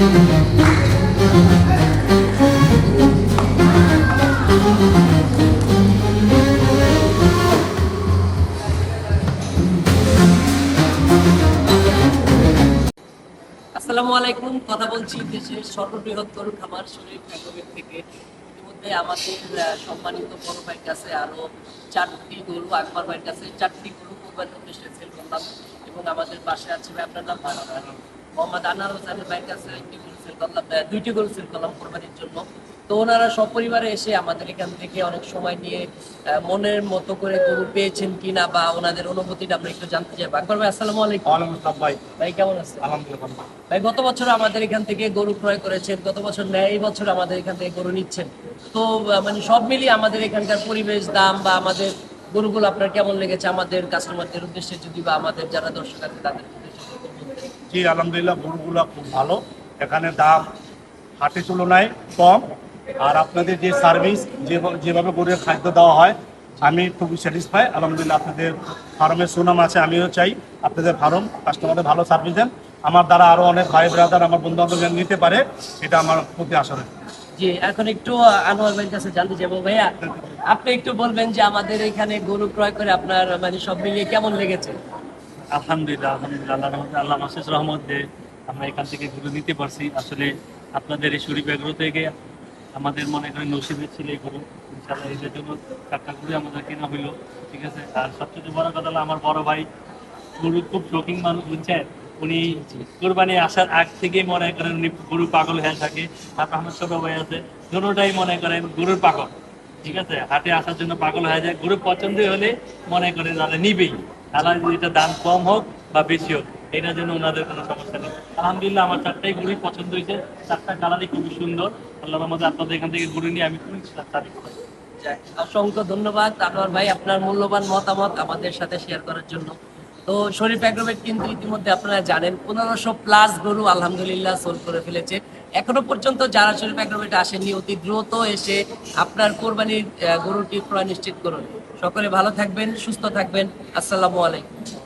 আসসালামু আলাইকুম। কথা বলছি দেশের সর্ববৃহৎ গরু খামার শরীফ এগ্রোভেট থেকে। ইতিমধ্যে আমাদের সম্মানিত বড় ভাইয়ের কাছে আরো 4টি গরু, আকবর ভাইয়ের কাছে 4টি গরু কোরবানির উদ্দেশ্যে সেল করলাম। এবং আমাদের পাশে আছে ভাই, আপনার নাম মোহাম্মদ আনার হোসেনের ভাইয়ের কাছে 1টি গরু সেল করলাম, 2টি গরু সেল করলাম কোরবানির জন্য। তো ওনারা সপরিবারে এসে আমাদের এখান থেকে অনেক সময় নিয়ে মনের মতো করে গরু পেয়েছেন কিনা বা ওনাদের অনুভূতিটা আমরা একটু জানতে চাই। আকবর ভাই, আসসালামু আলাইকুম। ওয়ালাইকুম আসসালাম ভাই। ভাই কেমন আছেন? আলহামদুলিল্লাহ। ভাই, গত বছর আমাদের এখান থেকে গরু ক্রয় করেছেন, গত বছর নেয়, এই বছর আমাদের এখান থেকে গরু নিচ্ছেন। তো মানে সব মিলিয়ে আমাদের এখানকার পরিবেশ, দাম বা আমাদের গরুগুলো আপনার কেমন লেগেছে, আমাদের কাস্টমারদের উদ্দেশ্যে যদি বা আমাদের যারা দর্শক আছে তাদের উদ্দেশ্যে যদি বলতেন। জি আলহামদুলিল্লাহ, গরুগুলো খুব ভালো। এখানে দাম হাটের তুলনায় কম। আর আপনাদের যে সার্ভিস, যেভাবে গরুর খাদ্য দেওয়া হয়, আমি খুবই স্যাটিসফাই। আলহামদুলিল্লাহ, আপনাদের ফার্মের সুনাম আছে। আমিও চাই আপনাদের ফার্ম কাস্টমারদের ভালো সার্ভিস দেন। আমার দ্বারা আরও অনেক ভাই ব্রাদার, আমার বন্ধু বান্ধব নিতে পারে, এটা আমার প্রতি আশা রয়েছে। জি, এখন একটু আনোয়ার ভাইয়ের কাছে জানতে চাইবো। ভাইয়া, আপনি একটু বলবেন যে আমাদের এখানে গরু ক্রয় করে আপনার মানে সব মিলিয়ে কেমন লেগেছে? আলহামদুলিল্লাহ, আল্লাহ মাসের রহমত যে আমরা এখান থেকে গরু নিতে পারছি। আসলে আপনাদের এই শরীফ এগ্রো থেকে আমাদের মনে করেন নসিবের ছিল এই গরু, ইনশাআল্লাহ এদের জন্য 4টা গরু আমাদের কেনা হইলো। ঠিক আছে। আর সবচেয়ে বড় কথা হলো, আমার বড় ভাই গরু খুব শৌখিন মানুষ, বুঝছেন। উনি কোরবানি আসার আগ থেকেই মনে করেন উনি গরু পাগল হয়ে থাকে। তারপর আমার ছোট ভাই আছে, দুটোটাই মনে করেন গরুর পাগল। ঠিক আছে। হাটে আসার জন্য পাগল হয়ে যায়। গরু পছন্দ হলে মনে করেন তাহলে নিবেই, তাহলে এটা দাম কম হোক বা বেশি হোক, এটার জন্য ওনাদের কোনো সমস্যা নেই। আলহামদুলিল্লাহ, আমার 4টাই গরুই পছন্দ হয়েছে। 4টা কালারই খুবই সুন্দর। আল্লাহর রহমতে আপনাদের এখান থেকে গরু নিয়ে আমি খুবই তারিফ করি। অসংখ্য ধন্যবাদ আনোয়ার ভাই, আপনার মূল্যবান মতামত আমাদের সাথে শেয়ার করার জন্য। তো শরীফ এগ্রোভেট কিন্তু ইতিমধ্যে আপনারা জানেন 1500+ গরু আলহামদুলিল্লাহ সোল করে ফেলেছে। এখনো পর্যন্ত যারা শরীফ এগ্রোভেটে আসেননি, অতি দ্রুত এসে আপনার কোরবানির গরুটি ক্রয় নিশ্চিত করুন। সকলে ভালো থাকবেন, সুস্থ থাকবেন। আসসালামু আলাইকুম।